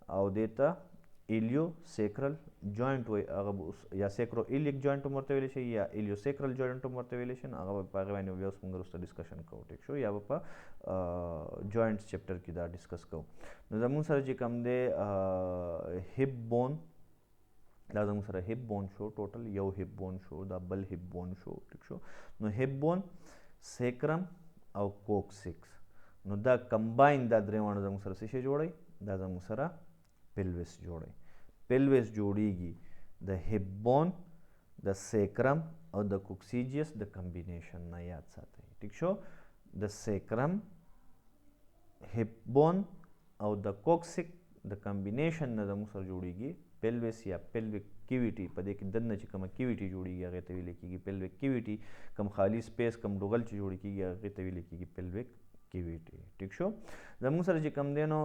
او دې ته ایلیو سیکرل جوینټ وایي، هغه یا سیکرو ایلیک جوینټ هم ورته ویلی شي یا ایلیو سیکرل جوینټ هم ورته ویلی شي. نو هغه به په هغې باندې بیا اوس موږ وروسته ډسکشن کوو. ټیک شو. یا به په جوینټس چپټر کې دا ډسکس کوو. نو زموږ سره چې کوم دی هپ بون، دا زموږ سره هپ بون شو، ټوټل یو هپ بون شو، دا بل هپ بون شو. ټیک شو. نو هپ بون، سیکرم او کوکسکس، نو دا کمباین دا درې واړه زموږ سره څه شی جوړوي؟ دا زموږ سره پیلویس جوړوي. پیلویس جوړیږي د هپ بون، د سیکرم او د کوکسیجیس د کمبینیشن نه. یاد ساتئ. ټیک شو. د سیکرم، هپ بون او د کوکسک د کمبینیشن نه زموږ سره جوړیږي پیلویس یا پیلویک کیویټي. په دې کې دننه چې کومه کیویټي جوړیږي هغې ته ویل کېږي پیلویک کیویټي. کوم خالي سپیس، کوم ډوغل چې جوړ کېږي هغې ته ویل کېږي پیلویک کیویټي. ټیک شو. زموږ سره چې کوم دی نو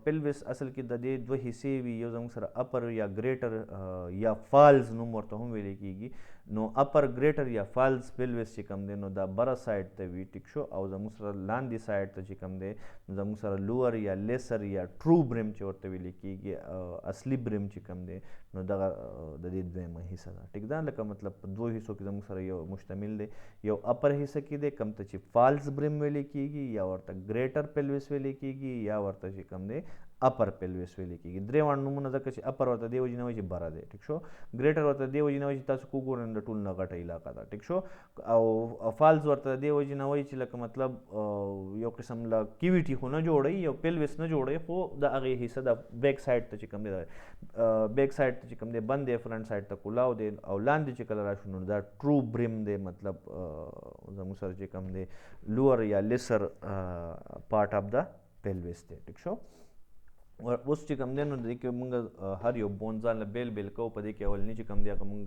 پیلویس اصل کې د دې دوه حصې وي. یو زموږ سره اپر یا ګریټر یا فالز نوم ورته هم ویل کېږي. نو اپر ګریټر یا فالز پیلویس چې کوم دی نو دا بره سایډ ته وي. ټیک شو. او زموږ سره لاندې سایډ ته چې کوم دی نو زموږ سره لوور یا لیسر یا ټرو بریم چې ورته ویل کېږي، اصلي بریم چې کوم دی نو دغه د دې دویمه حصه ده. ټیک ده. لکه مطلب په دوه حصو کې زموږ سره یو مشتمل دی. یو اپر حصه کې دی کوم ته چې فالز بریم ویل کېږي، یا ورته ګریټر پیلویس ویل کېږي، یا ورته چې کوم دی اپر پیلویس ویل کېږي. درې واړه نومونه ځکه چې اپر ورته دې وجې نه وایي چې بره دی. ټیک شو. ګریټر ورته دې وجې نه وایي چې تاسو که وګورئ د ټول نه غټه علاقه ده. ټیک شو. او فالز ورته دې وجې نه وایي چې لکه مطلب یو قسم له کیویټي خو نه جوړوي، یو پیلویس نه جوړوي، خو د هغې حصه د بیک سایډ ته چې کوم دی بیک سایډ ته چې کوم دی بند دی، فرنټ سایډ ته کولاو دی. او لاندې چې کله راشو نو دا ټرو بریم دی، مطلب زموږ سره چې کوم دی لوور یا لیسر پارټ آف د پیلویس دی. ټیک شو. اوس چې کوم دی نو د دې کې مونږ هر یو بون ځان له بیل بیل کوو. په دې کې اولني چې کوم دی هغه مونږ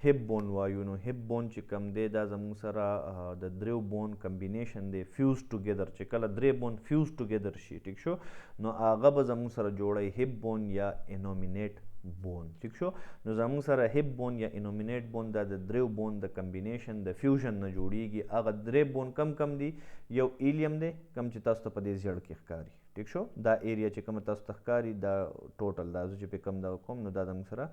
هپ بون وایو. نو هپ بون چې کوم دی دا زموږ سره د دریو بون کمبینیشن دی، فیوز ټوګیدر. چې کله درې بون فیوز ټوګیدر شي، ټیک شو، نو هغه به زموږ سره جوړوي هپ بون یا انومینیټ بون. ټیک شو. نو زموږ سره هپ بون یا انومینیټ بون دا د دریو بون د کمبینیشن د فیوژن نه جوړیږي. هغه درې بون کم دي. یو ایلیم دی کم چې تاسو ته په دې زیړ کې ښکاري. ټیک شو. دا ایریا چې کومه تاسو ته ښکاري دا ټوټل دا زه چې پې کوم دغه کوم نو دا زموږ سره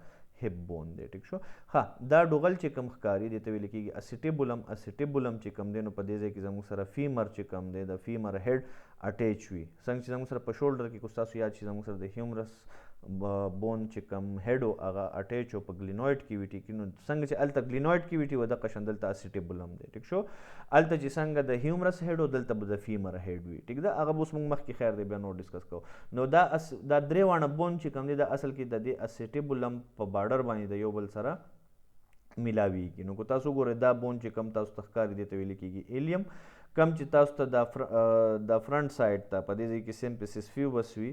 هپ بون دی. ټیک شو. ښه، دا ډوغل چې کوم ښکاري دې ته ویل کېږي اسیټیبولم. اسیټیبولم چې کوم دی نو په دې ځای کې زموږ سره فیمر چې کوم دی د فیمر هیډ اٹیچ وي. څنګه چې زموږ سره په شولډر کې کو تاسو یاد شي زموږ سره د هیومرس بون چې کوم هیډ و هغه اټیچ و په ګلینویډ کیویټي کې. نو څنګه چې هلته ګلینویډ کیویټي و دغه شان دلته اسیټیبولم دی. ټیک شو. هلته چې څنګه د هیومرس هیډ و دلته به د فیمر هیډ وي. ټیک ده. هغه به اوس موږ مخکې خیر دی بیا نور ډسکس کوو. نو دا درې واړه بون چې کوم دی دا اصل کې د دې اسیټیبولم په بارډر باندې د یو بل سره ملاویږي. نو که تاسو ګورئ دا بون چې کوم تاسو ته ښکاري دی ته ویل کېږي ایلیوم. کم چې تاسو ته د فرنٹ سایډ ته په دې ځای کې سیمپسس فیوبس وي.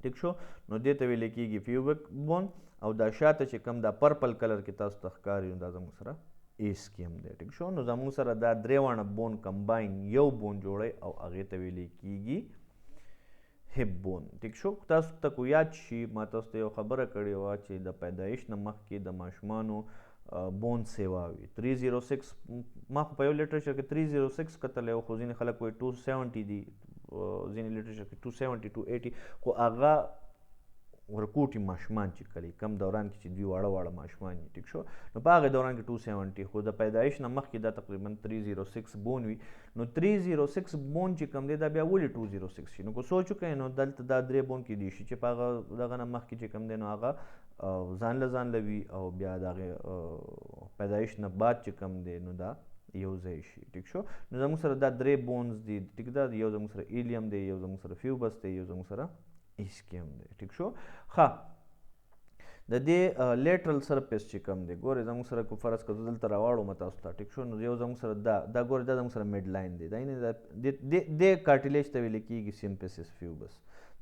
ټیک شو. نو دې ته ویل کېږي فیوبک بون. او دا شاته چې کوم دا پرپل کلر کې تاسو ته ښکاري دا زموږ سره ایسکیم دی. ټیک شو. نو زموږ سره دا درې واړه بون کمباین یو بون جوړی او هغې ته ویل کېږي هپ بون. ټیک شو. تاسو ته کو یاد شي ما تاسو ته یو خبره کړې وه چې د پیدایش نه مخکې د ماشومانو بون سیوا وي 306. ما خو په یو لیټریچر کې 306 کتلی و خو ځینې خلک وایي 270 دي ځینې لیټریچر کې 270 280 خو هغه ورکوټي ماشومان چې کلی کم دوران کې چې دوی واړه واړه ماشومان وي. ټیک شو. نو په هغې دوران کې 270 خو د پیدایش نه مخکې دا تقریبا 306 بون وي. نو 306 بون چې کوم دی دا بیا ولې 206 شي. نو که سوچ وکړئ نو دلته دا درې بون کیدای شي چې په هغه دغه نه مخکې چې کوم دی نو هغه ځان له وي او بیا د هغې پیدایش نه بعد چې کوم دی نو دا یو ځای شي. ټیک شو. نو زموږ سره دا درې بونز دي. ټیک ده. یو زموږ سره ایلیوم دی، یو زموږ سره فیوبس دی، یو زموږ سره ایسکیم دی. ټیک شو. ښه د دې لیټرل سرفیس چې کوم دی ګورئ زموږ سره کو فرض کړو دلته راواړو تاسو ته. ټیک شو. نو یو زموږ سره دا ګورئ دا زموږ سره میډ لاین دی. دا د کارټیلیج ته ویل کېږي سیمپسس فیوبس.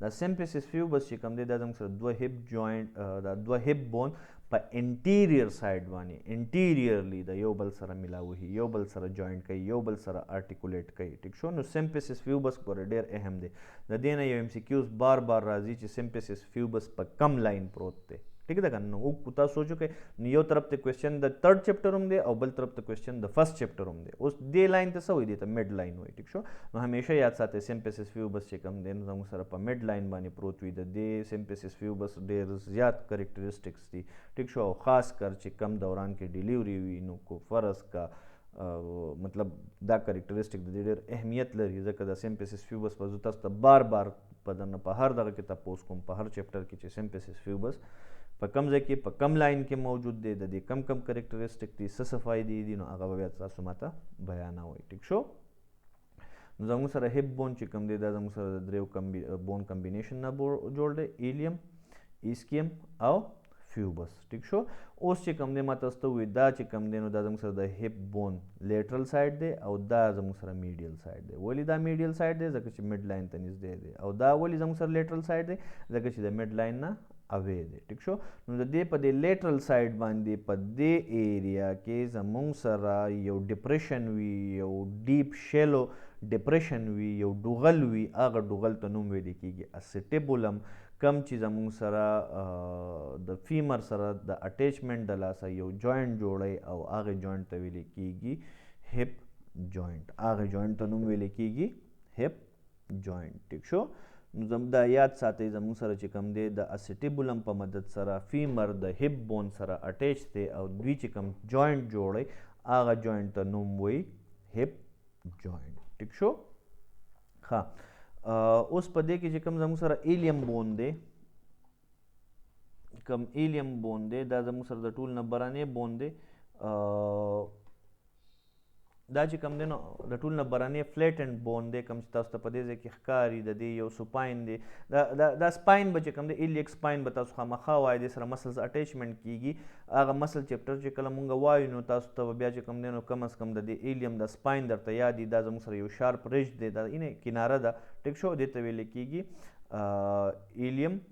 دا سیمپسس فیوبس چې کوم دی دا زموږ سره دوه هپ جوینټ دا دوه هپ بون په انټیریر سایډ باندې انټیریرلی د یو بل سره ملاوي، یو بل سره جوینټ کوي، یو بل سره ارټیکولیټ کوي. ټیک شو. نو سیمپسس فیوبس ګوره ډېر اهم دی. د دې نه یو ایم سی کیوز بار راځي چې سیمپسس فیوبس په کم لاین پروت دی. ټیک ده که نه. نو تاسو سوچو کې نو یو طرف ته کوېسچن د تھرډ چیپټر هم دی او بل طرف ته کوېسچن د فرست چیپټر هم دی. اوس دې لاین ته څه وایي دې ته میډ لاین وایي. ټیک شو. نو همیشه یاد ساتئ سیمپسس فیوبس چې کوم دی نو زموږ سره په میډ لاین باندې پروت وي. د دې سیمپسس فیوبس ډېر زیات کریکټرسټکس دي. ټیک شو. او خاص کر چې کم دوران کې ډیلیوري وي نو کو فرض کا مطلب دا کریکټرسټک د دې ډېر اهمیت لري ځکه د سیمپسس فیوبس په زه تاسو ته بار په درنه په هر دغه کې تپوس کوم په هر چیپټر کې چې سیمپسس فیوبس په کم ځای کې په کم لاین کې موجود دی. د دې کم کریکټرسټک دي څه فایدې دي نو هغه به بیا تاسو ماته بیانوئ. ټیک شو. نو زموږ سره هپ بون چې کوم دی دا زموږ سره د دریو بون کمبینیشن نه جوړ دی. ایلیوم، ایسکیم او فیوبس. ټیک شو. اوس چې کوم دی ما تاسو ته ووایي دا چې کوم دی نو دا زموږ سره د هپ بون لیټرل سایډ دی او دا زموږ سره میډیل سایډ دی. ولې دا میډیل سایډ دی ځکه چې میډ لاین ته نږدې دی. او دا ولې زموږ سره لیټرل سایډ دی ځکه چې د میډ لاین نه اوی دی. ټیک شو. نو د دې په دې لیټرل سایډ باندې په دې ایریا کې زموږ سره یو ډپریشن وي، یو ډیپ شیلو ډپریشن وي، یو ډوغل وي. هغه ډوغل ته نوم ویل کېږي اسیټیبولم. کم چې زموږ سره د فیمر سره د اټیچمنټ د لاسه یو جوینټ جوړی او هغه جوینټ ته ویل کېږي هپ جوینټ. هغه جوینټ ته نوم ویل کېږي هپ جوینټ. ټیک شو. نو دا یاد ساتئ زموږ سره چې کوم دی د اسیټیبولم په مدد سره فیمر د هپ بون سره اټیچ دی او دوی چې کوم جوینټ جوړی هغه جوینټ ته نوم وایي هپ جوینټ. ټیک شو. ښه اوس په دې کې چې کوم زموږ سره ایلیوم بون دی کوم ایلیوم بون دی دا زموږ سره د ټول نه برانې بون دی. دا چې کوم دی نو د ټول نه برانې فلیټنډ بون دی کوم چې تاسو ته په دې ځای کې ښکاري. د دې یو سپاین دی. دا سپاین به چې کوم دی ایلیک سپاین به تاسو خامخا وایي دې سره مسلز اټیچمنټ کېږي. هغه مسل چیپټر چې کله مونږ وایو نو تاسو ته بیا چې کوم دی نو کم از کم د دې ایلیوم د سپاین درته یاد وي. دا زموږ سره یو شارپ ریج دی دا اینې کناره ده. ټیک شو. دې ته ویل کېږي ایلیوم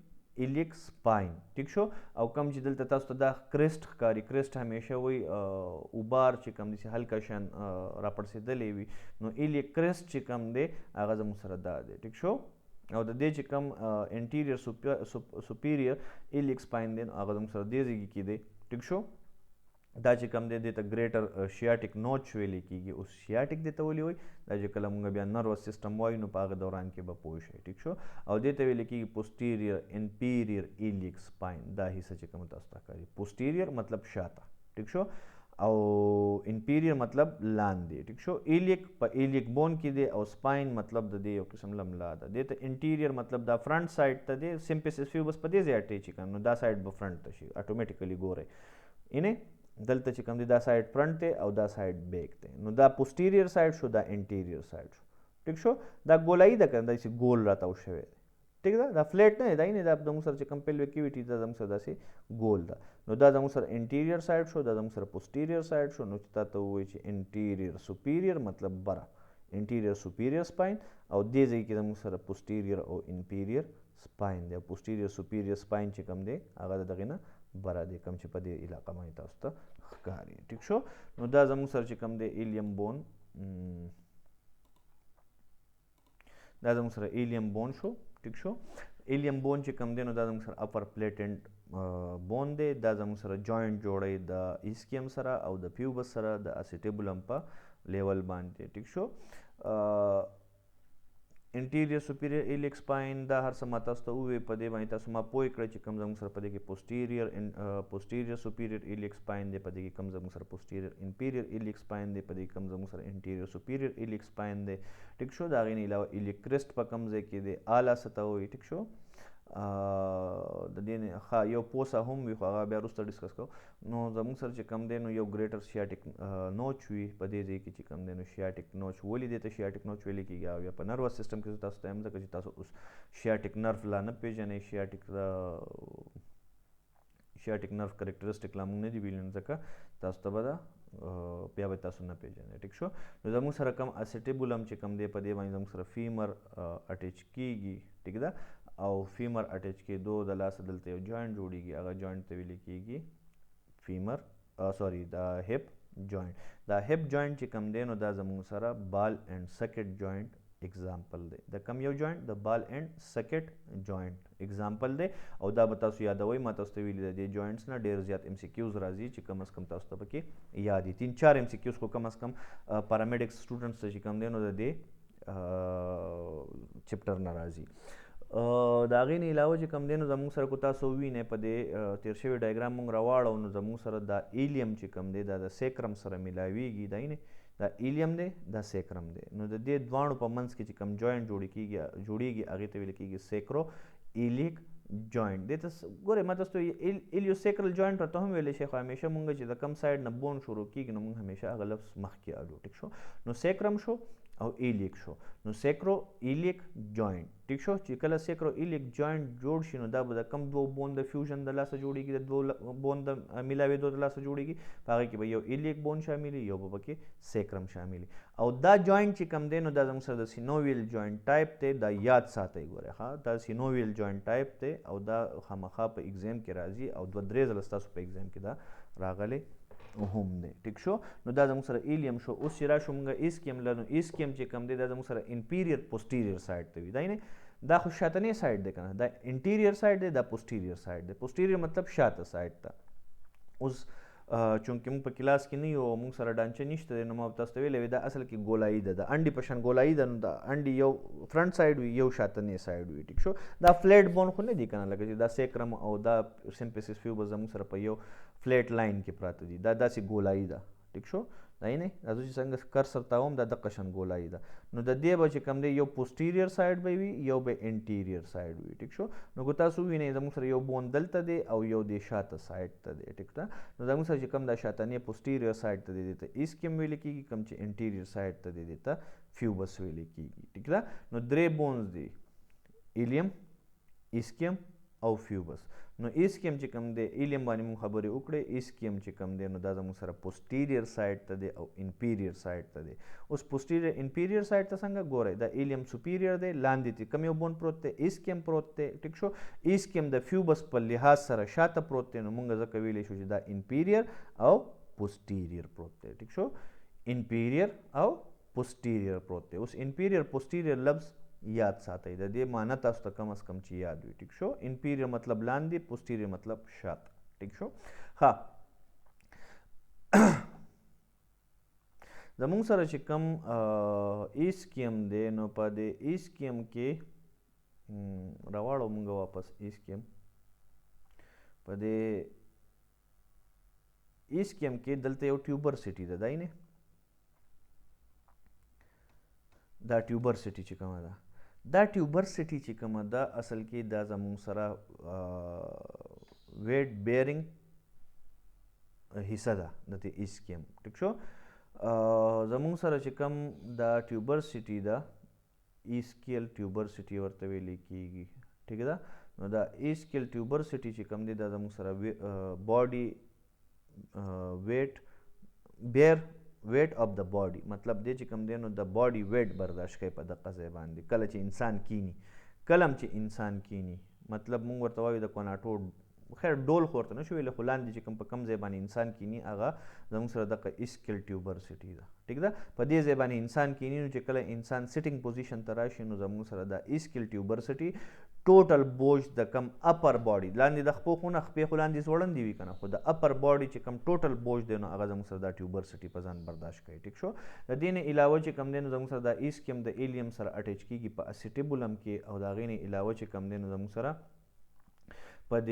ایلیک سپاین. ټیک شو. او کم چې دلته تاسو ته دا کرسټ ښکاري کرسټ همیشه وایي اوبار چې کوم دی چې هلکه شان راپړسېدلی وي نو ایلیک کرسټ چې کوم دی هغه زموږ سره دا دی. ټیک شو. او د دې چې کوم انټیریر سوپیریر ایلیک سپاین دی هغه زموږ سره دې ځای کې دی. ټیک شو. دا چې کوم دی دې ته ګریټر شیاټیک نوچ ویلی کېږي. اوس شیاټیک دې ته ولې وایي دا چې کله مونږ بیا نروس سیسټم وایو نو په هغه دوران کې به پوه شئ. ټیک شو. او دې ته ویل کېږي پوسټیریر انپیریر ایلیک سپاین. دا حصه چې کوم تاسو ته ښکاري پوسټیریر مطلب شاته. ټیک شو. او انپیریयर مطلب لاندې ټیک شو. ایلیک په ایلیک بون کې دی او سپاین مطلب د دې یو قسم لملا ده. دې ته انټیریयर مطلب دا فرنٹ سایډ ته دی. سمپسس فیوبس په دې ځای اټیچ کړه نو دا سایډ به فرنٹ ته شي اتوماتیکلی ګورئ اینه دلته چې کوم دی دا سایډ فرنٹ دی او دا سایډ بیک دی نو دا پوسټیریयर سایډ شو دا انټیریयर سایډ شو ټیک شو. دا ګولایي ده کنه دا چې ګول راتاو شوی دی ټیک ده دا فلیټ نه دی نه دا د موږ سره چې کوم پیلویکیویټي دا د موږ سره داسې ګول ده نو دا د موږ سره انټیریयर سایډ شو دا د موږ سره پوسټیریयर سایډ شو. نو چې تا ته ووایي چې انټیریयर سوپیریयर مطلب بره انټیریयर سوپیریयर سپاین او دې ځای کې د موږ سره پوسټیریयर او انپیریयर سپاین دی. پوسټیریयर سوپیریयर سپاین چې کوم دی هغه د دغې نه بره دی کوم چې په دې علاقه باندې تاسو ته ښکاري ټیک شو. نو دا زموږ سره چې کوم دی ایلیم بون دا زموږ سره ایلیم بون شو ټیک شو. ایلیم بون چې کوم دی نو دا زموږ سره اپر پلیټنټ بون دی. دا زموږ سره جوینټ جوړی د ایسکیم سره او د پیوبس سره د اسیټیبولم په لیول باندې ټیک شو. انټیریयर سوپیریयर ایلیک سپاین دا هر څه ما تاسو ته وویل په دې باندې تاسو ما پوه کړئ چې کوم زموږ سره په دې کې پوسټیریयर سوپیریयर ایلیک سپاین دی په دې کې کوم زموږ سره پوسټیریयर انپیریयर ایلیک سپاین دی په دې کې کوم زموږ سره انټیریयर سوپیریयर ایلیک سپاین دی ټیک شو. د هغې نه علاوه ایلیک کرسټ په کوم ځای کې دی اعلی سطح وایي ټیک شو. د دې نه ښه یو پوسه هم وي خو هغه بیا وروسته ډسکس کوو. نو زموږ سره چې کوم دی نو یو ګریټر شیاټیک نوچ وي په دې ځای کې چې کوم دی نو شیاټیک نوچ ولې دې ته شیاټیک نوچ ویلې کېږي او یا په نروس سیسټم کې تاسو ته هم ځکه چې تاسو اوس شیاټیک نرف لا نه پېژنئ شیاټیک نرف کریکټرسټیک لا موږ نه دي ویلي نو ځکه تاسو ته به دا بیا به تاسو نه پېژنئ ټیک شو. نو زموږ سره کوم اسیټیبولم چې کوم دی په دې باندې زموږ سره فیمر اټیچ کېږي ټیک ده او فیمر اټیچ کېدو د لاسه دلته یو جوینټ جوړیږي هغه جوینټ ته ویل کېږي فیمر سوري دا هپ جوینټ. دا هپ جوینټ چې کوم دی نو دا زموږ سره بال اینډ سکټ جوینټ اگزامپل دی. د کوم یو جوینټ د بال اینډ سکټ جوینټ اگزامپل دی او دا به تاسو یادوئ ما تاسو ته ویلي د دې جوینټس نه ډېر زیات ام سی کیوز راځي چې کم از کم تاسو ته پکې یاد دي 3-4 ام سی کیوز خو کم از کم پارامډکس سټوډنټس ته چې کوم دی نو د دې چپټر نه راځي. د هغې نه علاوه چې کوم دی نو زموږ سره کو تاسو ووینئ په دې تیر شوي ډایګرام موږ راواړو نو زموږ سره دا ایلیم چې کوم دی دا د سیکرم سره میلاویږي دا نه دا ایلیم دی دا سیکرم دی نو د دې دواړو په منځ کې چې کوم جوینټ جوړیږي هغې ته ویل کېږي سیکرو ایلیک جوینټ. دې ته ګورئ ما تاسو ته ایلیو سیکرل جوینټ ورته هم ویلی شي خو همیشه مونږ چې د کم سایډ نه بون شروع کېږي نو مونږ همیشه هغه لفظ مخکې اړو ټیک شو. نو سیکرم شو او ایلیک شو نو سیکرو ایلیک جوینټ ټیک شو. چې کله سیکرو ایلیک جوینټ جوړ شي نو دا به د کم دوه بون د فیوژن د لاسه جوړیږي د دوه بون د میلاوېدو د لاسه جوړیږي په هغې کې به یو ایلیک بون شامل یو به پکې سیکرم شامل او دا جوینټ چې کوم دی نو دا زموږ سره د سینوویل جوینټ ټایپ دی. دا یاد ساتئ ګورئ ښه دا سینوویل جوینټ ټایپ دی او دا خامخا په ایګزام کې راځي او 2-3 ځله ستاسو په ایګزام کې دا راغلی هم دی ټیک شو. نو دا زموږ سره ایلیم شو. اوس چې راشو موږ ایسکیم لرو ایسکیم چې کوم دی دا زموږ سره انپیریयर پوسټیریयर سایډ ته وي دا نه دا خو شاتنی سایډ دی که نه دا انټیریयर سایډ دی دا پوسټیریयर سایډ دی. پوسټیریयर مطلب شاته سایډ ته. اوس چونکې موږ په کلاس کې نه یو موږ سره ډانچه نشته دی نو ما تاسو ته ویلی وي دا اصل کې ګولایي ده د انډې په شان ګولایي ده نو د انډې یو فرنټ سایډ وي یو شاتنی سایډ وي ټیک شو. دا فلیټ بون خو نه دي که نه لکه چې دا سیکرم او دا سمپسس فیوبس زموږ سره په یو فلیټ لاین کې پراته دي دا داسې ګولایي ده ټیک شو. دا یې نه دا زه چې څنګه کرسر تاوم دا دقه شان ګولایي ده نو د دې به چې کوم دی یو پوسټیریयर سایډ به وي یو به انټیریयर سایډ وي ټیک شو. نو که تاسو ووینئ زموږ سره یو بون دلته دی او یو دی شاته سایډ ته دی ټیک ده. نو زموږ سره چې کوم دا شاتنی پوسټیریयर سایډ ته دی دې ته ایسکیم ویلې کېږي کوم چې انټیریयर سایډ ته دی دې ته فیوبس ویلې کېږي ټیک ده. نو 3 بونز دی ایلیم ایسکیم او فیوبس. نو ایسکیم چې کوم دی ایلیم باندې موږ خبرې وکړې ایسکیم چې کوم دی نو دا زموږ سره پوسټیریयर سایډ ته دی او انپیریयर سایډ ته دی. اوس پوسټیریयर انپیریयर سایډ ته څنګه ګورئ دا ایلیم سوپیریयर دی لاندې تی کوم یو بون پروت دی ایسکیم پروت دی ټیک شو. ایسکیم د فیوبس په لحاظ سره شاته پروت دی نو موږ ځکه ویلی شو چې دا انپیریयर او پوسټیریयर پروت دی ټیک شو. انپیریयर او پوسټیریयर پروت دی. اوس انپیریयर پوسټیریयर لفظ یاد ساتئ د دې معنی تاسو ته کم از کم چې یاد وي ټیک شو. انپیریयर مطلب لاندې پوسټیریयर مطلب شاته ټیک شو. ها زموږ سره چې کوم ایسکیم دی نو په دې ایسکیم کې راواړو موږ واپس ایسکیم په دې اسکیم کې دلته یو ټیوبرسټي ده دای نه دا ټیوبرسټي چې کومه ده دا ټیوبرسټي چې کومه ده اصل کې دا زموږ سره ویټ بیرینګ حصہ ده د دې اسکیم ټیک شو زموږ سره چې کوم دا ټیوبرسټي ده اسکیل ټیوبرسټي ورته ویل کیږي ٹھیک ده نو دا اسکیل ټیوبرسټي چې کوم دی دا زموږ سره باډي ویټ بیر ویټ اف د باډي مطلب دی چې کوم دی نو د باډي ویټ برداشت کوي په دغه ځای باندې کله چې انسان کینی کلم چې انسان کینی مطلب مونږ ورته وایو د کوناټو خیر ډول خو ورته نشو ویلی خو لاندې چې کوم په کم ځای باندې انسان کینی هغه زموږ سره دغه اسکیل ټیوبرسټي ده ټیک ده په دې ځای باندې انسان کینی نو چې کله انسان سیټینګ پوزیشن ته راشي نو زموږ سره د اسکیل ټیوبرسټي ټوټل بوج د کم اپر باډي لاندې د خپو خونه خپې خو لاندې زوړندې وي که نه خو د اپر باډي چې کم ټوټل بوج دی نو هغه زموږ سره دا ټیوبرسټي په ځان برداشت کوي ټیک شو د دې نه علاوه چې کم دی نو زموږ سره دا اسکیم د ایلیم سره اټیچ کیږي په اسیټیبولم کې او د هغې نه علاوه چې کم دی نو زموږ سره په د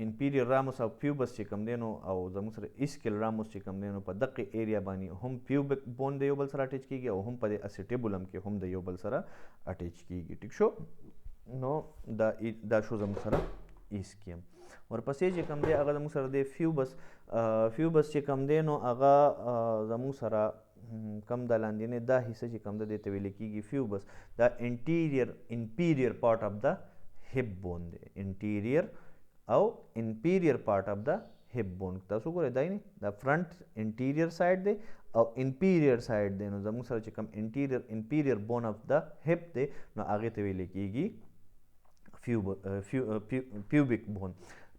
انپیریयर راموس او پیوبس چې کم دی نو او زموږ سره اسکیل راموس چې کم دی نو په دقه ایریا باندې هم پیوبک بون د یو بل سره اټیچ کیږي او هم په د اسیټیبولم کې هم د یو بل سره اټیچ کیږي ټیک شو نو دا شو زموږ سره اسکیم ورپسې چې کم دی هغه زموږ سره دی فیوبس چې کم دی نو هغه زموږ سره کم د لاندې دا حصه چې کم ده دې ته ویل کیږي فیوبس دا انپیریयर پارټ اف د هپ بون دی انټیریयर او انپیریयर پارټ اف د هپ بون تاسو ګورئ دا نه دا فرنٹ انټیریयर سایډ دی او انپیریयर سایډ دی نو زموږ سره چې کوم انپیریयर بون اف د هپ دی نو هغې ته ویل کیږي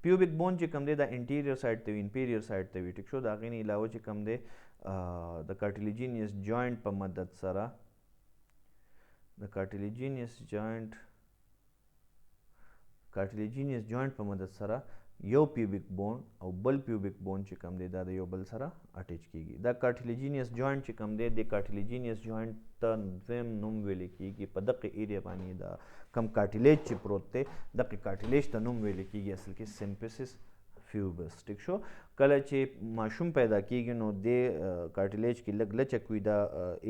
پیوبک بون چې کوم دی دا انټیریयर سایډ ته وي انپیریयर سایډ ته وي ټیک شو د هغې نه علاوه چې کوم دی د کارټیلیجینیس جوینټ په مدد سره د کارټیلیجینیس جوینټ په مدد سره یو پیوبک بون او بل پیوبک بون چې کوم دی دا د یو بل سره اټیچ کیږي دا کارټیلیجینیس جوینټ چې کوم دی د کارټیلیجینیس جوینټ ته دویم نوم ویل کیږي په دغه ایریا باندې دا کم کارټیلیج چې پروت دی دغه کارټیلیج ته نوم ویل کیږي اصل کې سیمپسس فیوبس ټیک شو کله چې ماشوم پیدا کیږي نو د کارټیلیج کې لږ لچک وي دا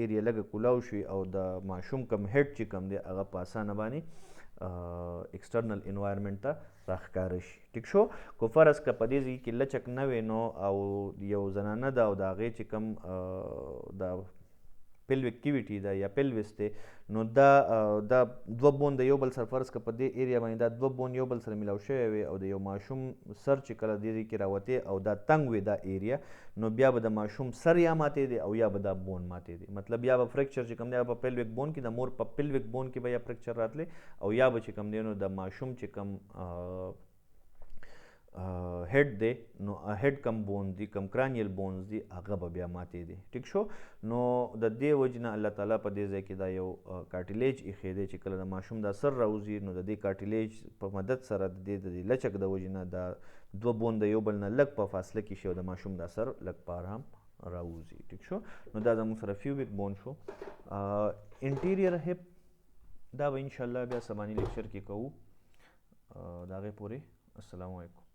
ایریا لږه کولاو شي او د ماشوم کم هیډ چې کم دی هغه په اسانه باندې ایکسټرنل انوایرمنټ ته راښکاره شي ټیک شو کو فرض که په دې ځای کې لچک نه وی نو او یو زنانه ده او د هغې چې کوم د پیلویک کیویټي ده یا پیلویس دی نو دا دوه بون د یو بل سره فرض که په دې ایریا باندې دا دوه بون یو بل سره میلاو شوی وي او د یو ماشوم سر چې کله دې کې راوتې او دا تنګ وي دا ایریا نو بیا به د ماشوم سر یا ماتې دی او یا به دا بون ماتې دی مطلب یا به فرکچر چې کوم دی په پیلویک بون کې د مور په پیلویک بون کې به یا فرکچر راتلی او یا به چې کوم دی نو د ماشوم چې کوم هیډ دی نو هیډ کم بون دی کم کرانیل بونز دی هغه به بیا ماتې دی ټیک شو نو د دې وجې نه الله تعالی په دې ځای کې دا یو کارټیلیج ایښی دی چې کله د ماشوم دا سر راوځي نو د دې کارټیلیج په مدد سره د دې د لچک د وجې نه دا دوه بون د یو بل نه لږ په فاصله کې شي او د ماشوم دا سر لږ په آرام راوځي ټیک شو نو دا زموږ سره فیوبک بون شو انټیریयर هپ دا به انشاءالله بیا سباني لیکچر کې کوو د هغې پورې السلام علیکم